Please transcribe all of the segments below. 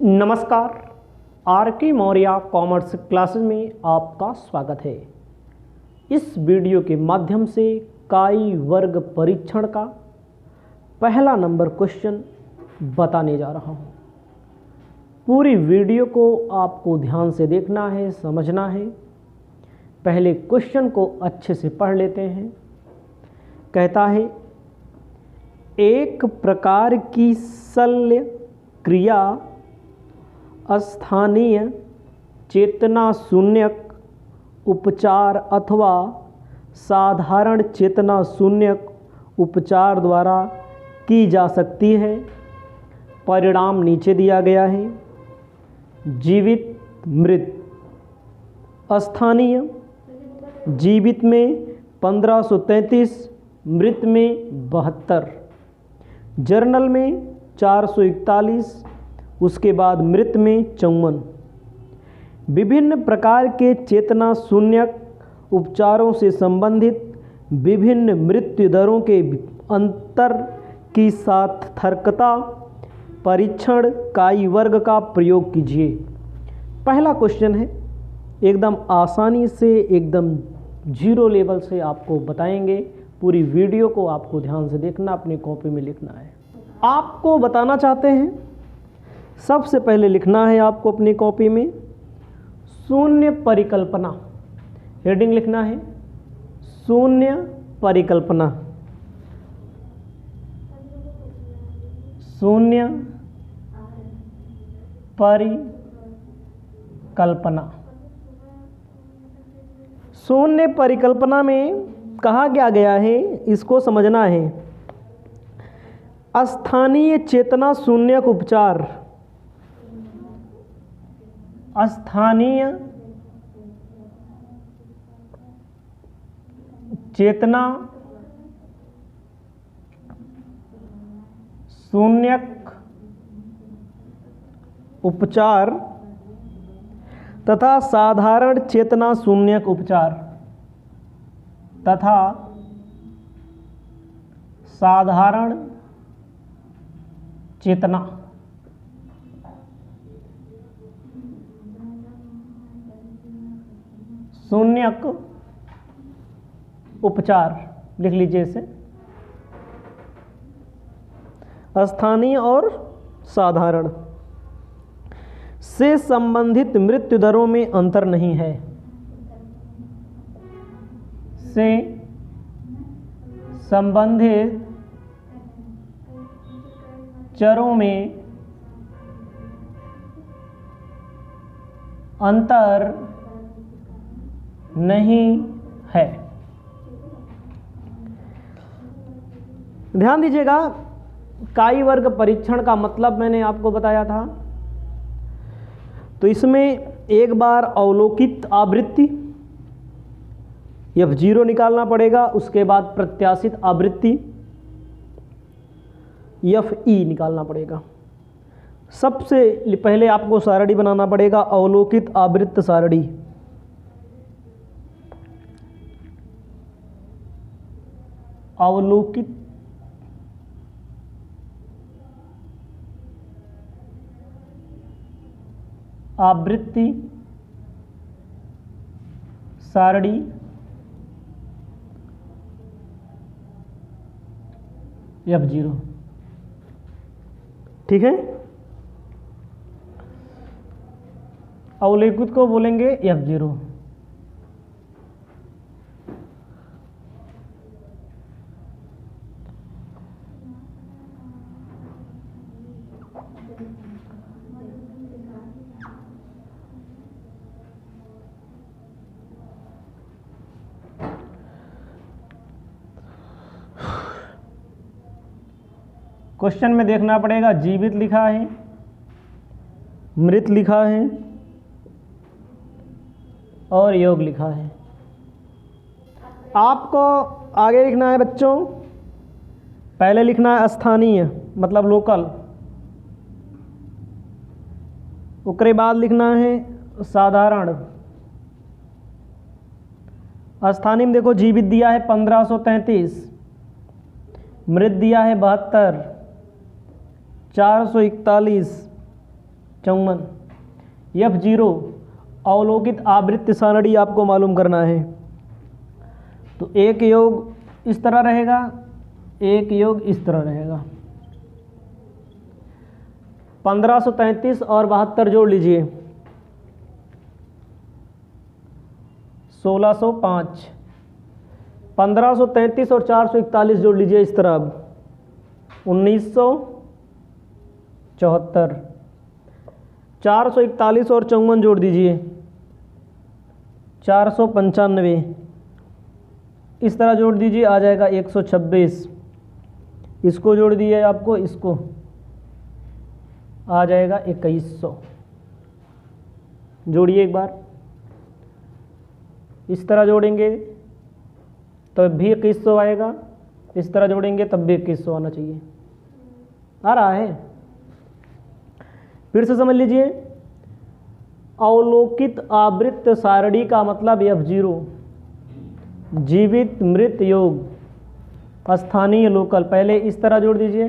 नमस्कार। आर के Maurya commerce classes में आपका स्वागत है। इस वीडियो के माध्यम से काई वर्ग परीक्षण का पहला नंबर क्वेश्चन बताने जा रहा हूँ। पूरी वीडियो को आपको ध्यान से देखना है, समझना है। पहले क्वेश्चन को अच्छे से पढ़ लेते हैं। कहता है, एक प्रकार की शल्य क्रिया स्थानीय चेतना शून्यक उपचार अथवा साधारण चेतना शून्यक उपचार द्वारा की जा सकती है। परिणाम नीचे दिया गया है। जीवित मृत। स्थानीय जीवित में 1533, मृत में 72, जर्नल में 441, उसके बाद मृत में 54। विभिन्न प्रकार के चेतना शून्यक उपचारों से संबंधित विभिन्न मृत्यु दरों के अंतर की सार्थकता परीक्षण काई वर्ग का प्रयोग कीजिए। पहला क्वेश्चन है, एकदम आसानी से, एकदम जीरो लेवल से आपको बताएंगे। पूरी वीडियो को आपको ध्यान से देखना, अपनी कॉपी में लिखना है। आपको बताना चाहते हैं, सबसे पहले लिखना है आपको अपनी कॉपी में शून्य परिकल्पना। हेडिंग लिखना है शून्य परिकल्पना। शून्य परिकल्पना। शून्य परिकल्पना में कहा क्या गया है, इसको समझना है। स्थानीय चेतना शून्यक उपचार। स्थानीय चेतना शून्यक उपचार तथा साधारण चेतना शून्यक उपचार तथा साधारण चेतना शून्यक उपचार लिख लीजिए इसे। स्थानीय और साधारण से संबंधित मृत्यु दरों में अंतर नहीं है। से संबंधित चरों में अंतर नहीं है। ध्यान दीजिएगा, काई वर्ग परीक्षण का मतलब मैंने आपको बताया था। तो इसमें एक बार अवलोकित आवृत्ति F0 निकालना पड़ेगा, उसके बाद प्रत्याशित आवृत्ति FE निकालना पड़ेगा। सबसे पहले आपको सारणी बनाना पड़ेगा, अवलोकित आवृत्त सारणी। अवलोकित आवृत्ति सारणी F0। ठीक है, अवलोकित को बोलेंगे F0। क्वेश्चन में देखना पड़ेगा, जीवित लिखा है, मृत लिखा है और योग लिखा है। आपको आगे लिखना है बच्चों, पहले लिखना है स्थानीय मतलब लोकल, उसके बाद लिखना है साधारण। स्थानीय में देखो, जीवित दिया है 1533, मृत दिया है 72, 441, 54, F0 अवलोकित आवृत्ति सारणी आपको मालूम करना है। तो एक योग इस तरह रहेगा, एक योग इस तरह रहेगा। 1533 और 72 जोड़ लीजिए, 1605। 1533 और 441 जोड़ लीजिए इस तरह, 1974। 441 और 54 जोड़ दीजिए, 495। इस तरह जोड़ दीजिए, आ जाएगा 126। इसको जोड़ दिए आपको, इसको आ जाएगा 2100। जोड़िए एक बार, इस तरह जोड़ेंगे तब भी 2100 आएगा, इस तरह जोड़ेंगे तब भी 2100 आना चाहिए। आ रहा है? फिर से समझ लीजिए, अवलोकित आवृत्त सारणी का मतलब F0 जीवित मृत योग स्थानीय लोकल। पहले इस तरह जोड़ दीजिए,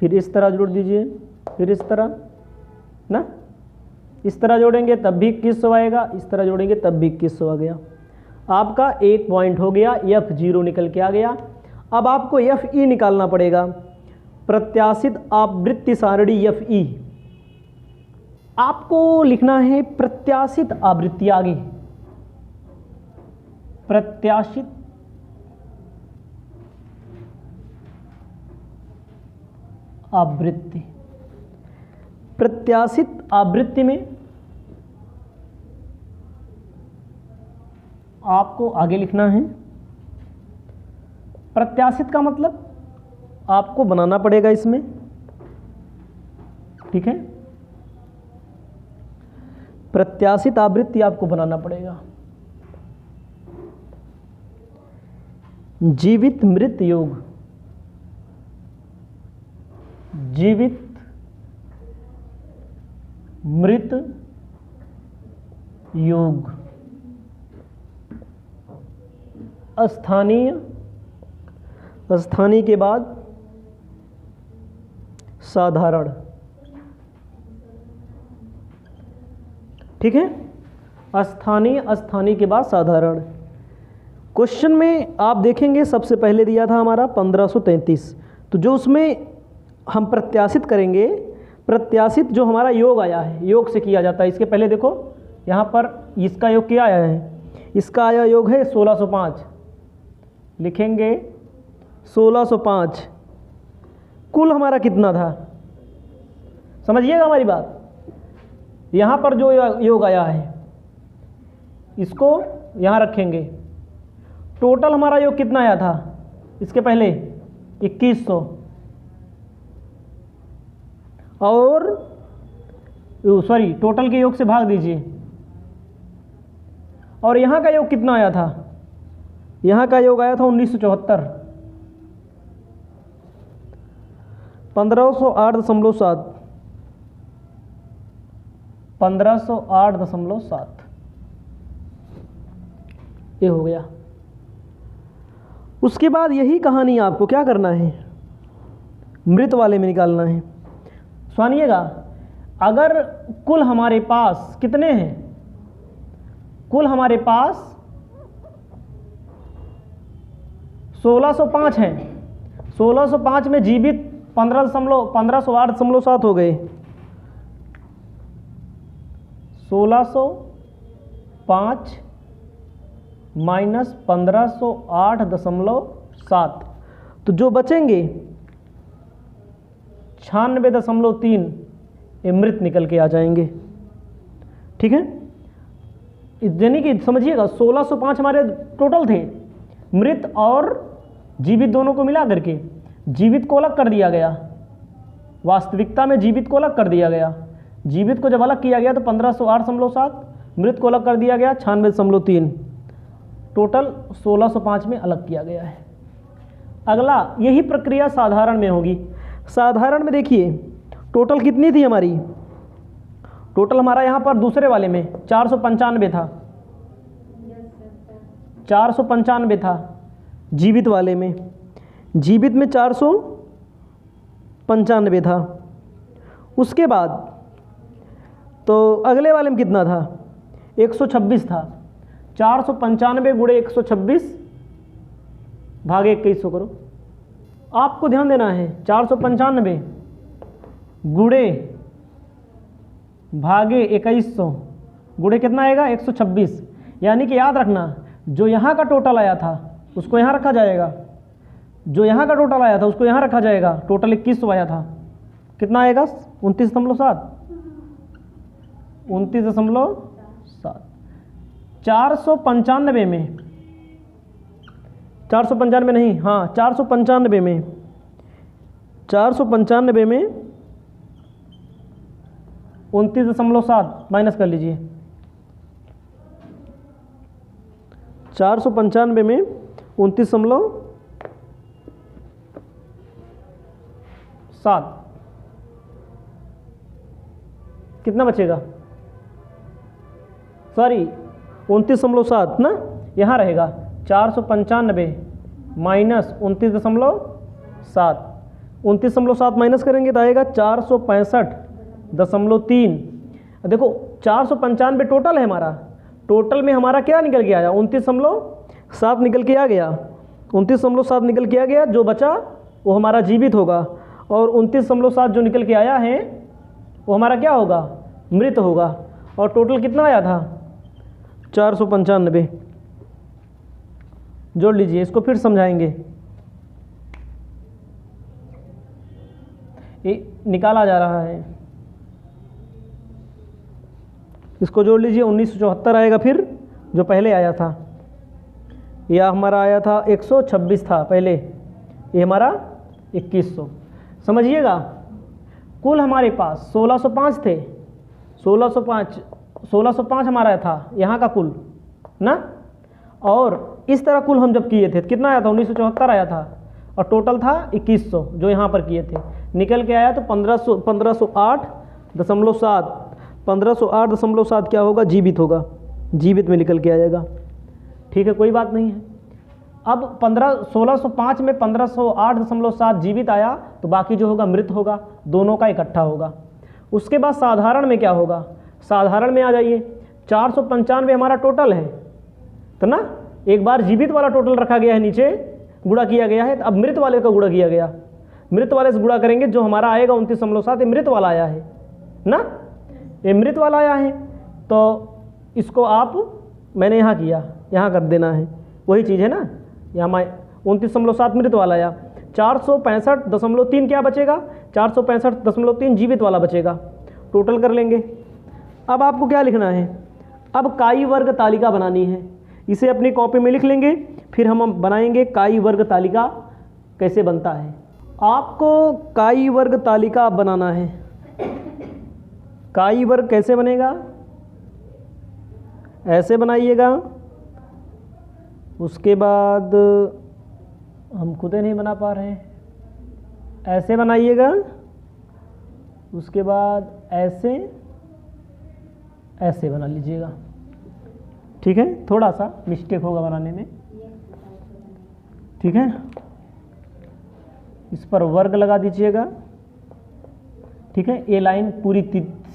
फिर इस तरह जोड़ दीजिए, फिर इस तरह ना, इस तरह जोड़ेंगे तब भी 2100 आएगा, इस तरह जोड़ेंगे तब भी 2100 आ गया। आपका एक पॉइंट हो गया, F0 निकल के आ गया। अब आपको FE निकालना पड़ेगा, प्रत्याशित आवृत्ति सारणी FE। आपको लिखना है प्रत्याशित आवृत्ति, आगे प्रत्याशित आवृत्ति। प्रत्याशित आवृत्ति में आपको आगे लिखना है, प्रत्याशित का मतलब आपको बनाना पड़ेगा इसमें, ठीक है। प्रत्याशित आवृत्ति आपको बनाना पड़ेगा। जीवित मृत योग, जीवित मृत योग, स्थानीय, स्थानीय के बाद साधारण, ठीक है। स्थानीय, स्थानीय के बाद साधारण। क्वेश्चन में आप देखेंगे सबसे पहले दिया था हमारा 1533, तो जो उसमें हम प्रत्याशित करेंगे, प्रत्याशित जो हमारा योग आया है, योग से किया जाता है। इसके पहले देखो यहाँ पर इसका योग क्या आया है, इसका आया योग है 1605, लिखेंगे 1605। कुल हमारा कितना था, समझिएगा हमारी बात। यहाँ पर जो योग आया है इसको यहाँ रखेंगे, टोटल हमारा योग कितना आया था इसके पहले 2100, और सॉरी टोटल के योग से भाग दीजिए, और यहाँ का योग कितना आया था, यहाँ का योग आया था 1974, 1508.7, 1508.7 ये हो गया। उसके बाद यही कहानी आपको क्या करना है, मृत वाले में निकालना है। सुनिएगा, अगर कुल हमारे पास कितने हैं, कुल हमारे पास 1605 हैं, 1605 में जीवित 1508.7 हो गए। 1605 माइनस 1508.7, तो जो बचेंगे 96.3 ये मृत निकल के आ जाएंगे, ठीक है। यानी कि समझिएगा 1605 हमारे टोटल थे, मृत और जीवित दोनों को मिला करके जीवित को अलग कर दिया गया, वास्तविकता में जीवित को अलग कर दिया गया। जीवित को जब अलग किया गया तो 1508.7, मृत को अलग कर दिया गया 96.3, टोटल 1605 में अलग किया गया है। अगला यही प्रक्रिया साधारण में होगी। साधारण में देखिए टोटल कितनी थी हमारी, टोटल हमारा यहाँ पर दूसरे वाले में 495 था, 495 था जीवित वाले में, जीवित में 495 था। उसके बाद तो अगले वाले में कितना था? 126 था। 495 गुणे 126 भागे 2100 करो। आपको ध्यान देना है 495 गुणे भागे 2100 गुणे कितना आएगा? 126। यानी कि याद रखना जो यहाँ का टोटल आया था उसको यहाँ रखा जाएगा, जो यहाँ का टोटल आया था उसको यहाँ रखा जाएगा। टोटल 2100 आया था, कितना आएगा? 29.7। 29.7। 495 में, 495 नहीं, हाँ 495 में 29.7 माइनस कर लीजिए। 495 में 29.7 कितना बचेगा? सॉरी 29.7 ना, यहाँ रहेगा 495 माइनस 29.7। 29.7 माइनस करेंगे तो आएगा 465.3। देखो 495 टोटल है हमारा, टोटल में हमारा क्या निकल के आया? 29.7 निकल के आ गया। 29.7 निकल के आ गया, जो बचा वो हमारा जीवित होगा, और 29.7 जो निकल के आया है वो हमारा क्या होगा? मृत होगा। और टोटल कितना आया था? 495। जोड़ लीजिए, इसको फिर समझाएंगे। ये निकाला जा रहा है, इसको जोड़ लीजिए। 1974 आएगा, फिर जो पहले आया था, यह हमारा आया था 126 था पहले, ये हमारा 2100। समझिएगा, कुल हमारे पास 1605 थे। 1605 हमारा था यहाँ का कुल ना, और इस तरह कुल हम जब किए थे कितना आया था? 1974 आया था, और टोटल था 2100 जो यहाँ पर किए थे। निकल के आया तो 1508.7। 1508.7 क्या होगा? जीवित होगा, जीवित में निकल के आएगा। ठीक है, कोई बात नहीं है। अब 1605 में 1508.7 जीवित आया, तो बाकी जो होगा मृत होगा, दोनों का इकट्ठा होगा। उसके बाद साधारण में क्या होगा? साधारण में आ जाइए, 495 हमारा टोटल है तो ना, एक बार जीवित वाला टोटल रखा गया है, नीचे गुणा किया गया है, तो अब मृत वाले का गुणा किया गया। मृत वाले से गुणा करेंगे, जो हमारा आएगा 29.7, ये मृत वाला आया है ना, ये मृत वाला आया है। तो इसको आप मैंने यहाँ किया, यहाँ कर देना है, वही चीज़ है ना। यहाँ 29.7 मृत वाला आया, 465.3 क्या बचेगा? 465.3 जीवित वाला बचेगा। टोटल कर लेंगे। अब आपको क्या लिखना है? अब काई वर्ग तालिका बनानी है। इसे अपनी कॉपी में लिख लेंगे, फिर हम बनाएंगे काई वर्ग तालिका कैसे बनता है। आपको काई वर्ग तालिका बनाना है। काई वर्ग कैसे बनेगा? ऐसे बनाइएगा। उसके बाद हम खुद ही नहीं बना पा रहे हैं, ऐसे बनाइएगा। उसके बाद ऐसे ऐसे बना लीजिएगा। ठीक है, थोड़ा सा मिस्टेक होगा बनाने में। ठीक है, इस पर वर्ग लगा दीजिएगा। ठीक है, ए लाइन पूरी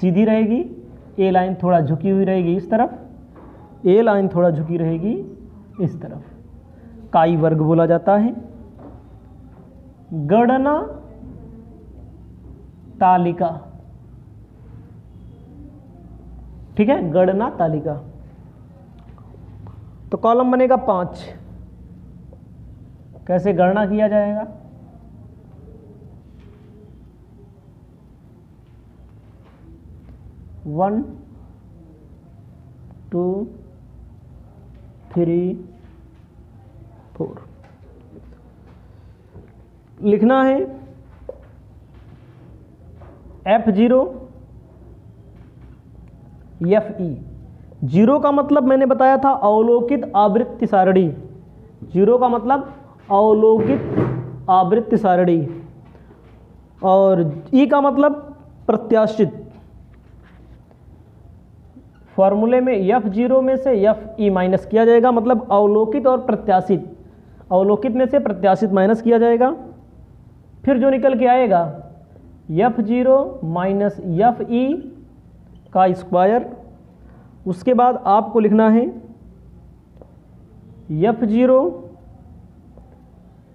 सीधी रहेगी, ए लाइन थोड़ा झुकी हुई रहेगी इस तरफ, ए लाइन थोड़ा झुकी रहेगी इस तरफ। काई वर्ग बोला जाता है। गणना तालिका। ठीक है, गणना तालिका। तो कॉलम बनेगा 5। कैसे गणना किया जाएगा? वन, 2, 3, 4 लिखना है। F0 FE। 0 का मतलब मैंने बताया था अवलोकित आवृत्ति सारणी। 0 का मतलब अवलोकित आवृत्ति सारणी, और E का मतलब प्रत्याशित। फॉर्मूले में F0 में से FE माइनस किया जाएगा, मतलब अवलोकित और प्रत्याशित। अवलोकित में से प्रत्याशित माइनस किया जाएगा, फिर जो निकल के आएगा F0 माइनस FE का स्क्वायर। उसके बाद आपको लिखना है F0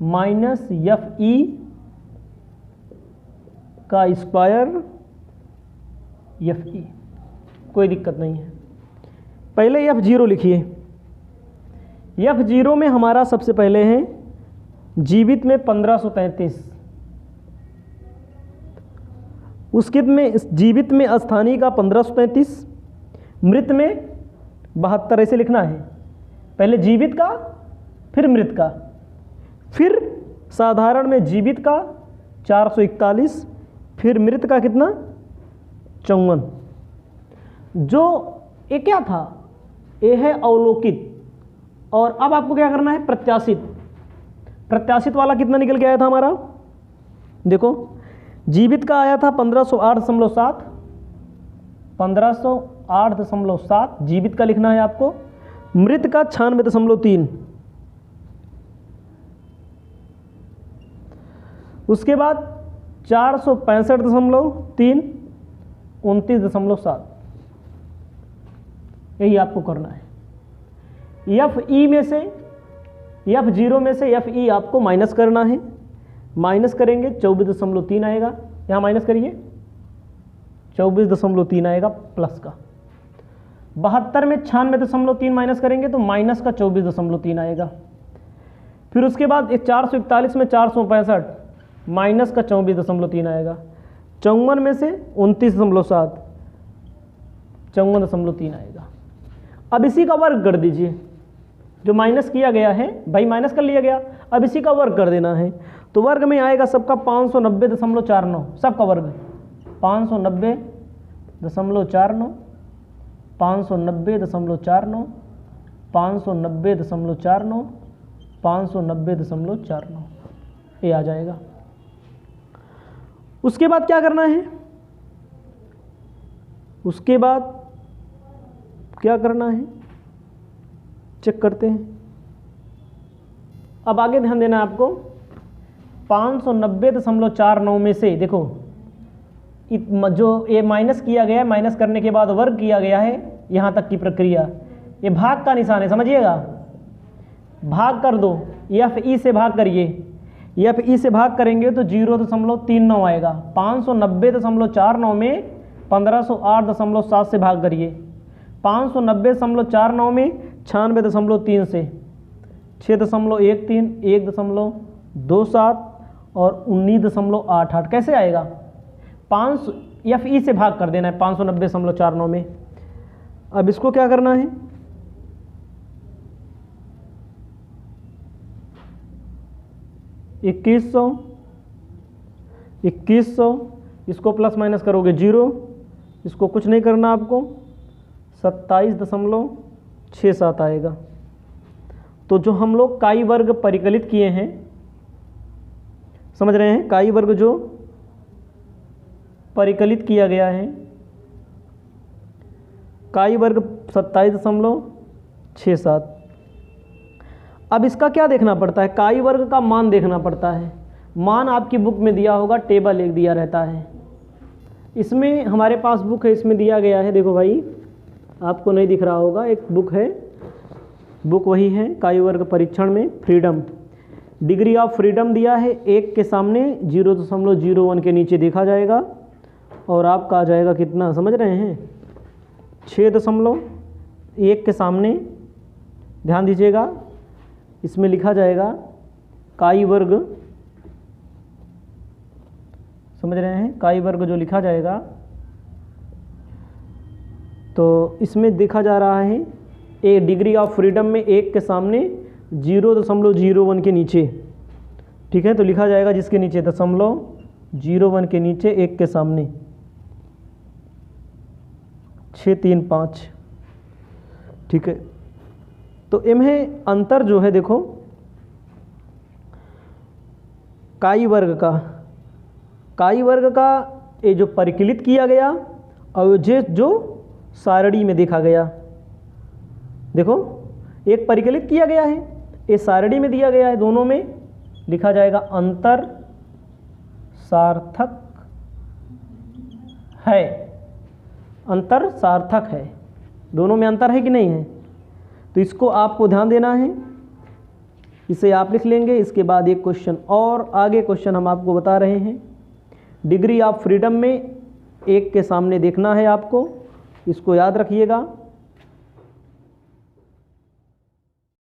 माइनस FE का स्क्वायर FE। कोई दिक्कत नहीं है। पहले F0 लिखिए। F0 में हमारा सबसे पहले है जीवित में 1533, उसके में जीवित में स्थानीय का 1533, मृत में 72। ऐसे लिखना है, पहले जीवित का फिर मृत का, फिर साधारण में जीवित का 441, फिर मृत का कितना 54। जो ये क्या था, ये है अवलोकित। और अब आपको क्या करना है, प्रत्याशित। प्रत्याशित वाला कितना निकल के आया था हमारा, देखो जीवित का आया था 1508.7, 1508.7 जीवित का लिखना है आपको। मृत का 96.3, उसके बाद 465.3, 29.7। यही आपको करना है। FE में से F0 में से FE आपको माइनस करना है। माइनस करेंगे 24.3 आएगा, यहाँ माइनस करिए 24.3 आएगा प्लस का। 72 में 96.3 माइनस करेंगे तो माइनस का 24.3 आएगा। फिर उसके बाद 441 में 465 माइनस का 24.3 आएगा। 54 में से 29.7, 54.3 आएगा। अब इसी का वर्ग कर दीजिए, जो माइनस किया गया है भाई माइनस कर लिया गया, अब इसी का वर्ग कर देना है। तो वर्ग में आएगा सबका 590.49, सबका वर्ग 590.49, 590.49, 590.49, 590.49, ये आ जाएगा। उसके बाद क्या करना है, उसके बाद क्या करना है चेक करते हैं। अब आगे ध्यान देना आपको, 590.49 में से देखो जो ये माइनस किया गया है, माइनस करने के बाद वर्ग किया गया है, यहाँ तक की प्रक्रिया, ये भाग का निशान है, समझिएगा। भाग कर दो, FE से भाग करिए, FE से भाग करेंगे तो 0.39 आएगा। 590.49 में 1508.7 से भाग करिए, 590.49 में 96.3 से 6.13, 1.27 और 19.88 कैसे आएगा। 5 FE से भाग कर देना है 590.49 में। अब इसको क्या करना है, इक्कीस सौ, इसको प्लस माइनस करोगे 0, इसको कुछ नहीं करना आपको, 27.67 आएगा। तो जो हम लोग काई वर्ग परिकलित किए हैं, समझ रहे हैं, काई वर्ग जो परिकलित किया गया है, काई वर्ग 27.67। अब इसका क्या देखना पड़ता है, काई वर्ग का मान देखना पड़ता है। मान आपकी बुक में दिया होगा, टेबल एक दिया रहता है। इसमें हमारे पास बुक है, इसमें दिया गया है, देखो भाई आपको नहीं दिख रहा होगा, एक बुक है, बुक वही है काई वर्ग परीक्षण में फ्रीडम, डिग्री ऑफ फ्रीडम दिया है। 1 के सामने 0.01 के नीचे देखा जाएगा और आपका आ जाएगा कितना, समझ रहे हैं, 6.1 के सामने, ध्यान दीजिएगा, इसमें लिखा जाएगा काई वर्ग, समझ रहे हैं, काई वर्ग जो लिखा जाएगा, तो इसमें देखा जा रहा है ए डिग्री ऑफ फ्रीडम में 1 के सामने 0.01 के नीचे, ठीक है। तो लिखा जाएगा जिसके नीचे 0.01 के नीचे 1 के सामने 635, ठीक है। तो इनमें अंतर जो है देखो, काई वर्ग का ये जो परिकलित किया गया और जो सारणी में देखा गया, देखो एक परिकलित किया गया है, ये सारणी में दिया गया है, दोनों में लिखा जाएगा अंतर सार्थक है। अंतर सार्थक है। दोनों में अंतर है कि नहीं है? तो इसको आपको ध्यान देना है, इसे आप लिख लेंगे। इसके बाद एक क्वेश्चन और आगे क्वेश्चन हम आपको बता रहे हैं। डिग्री ऑफ फ्रीडम में एक के सामने देखना है आपको, इसको याद रखिएगा।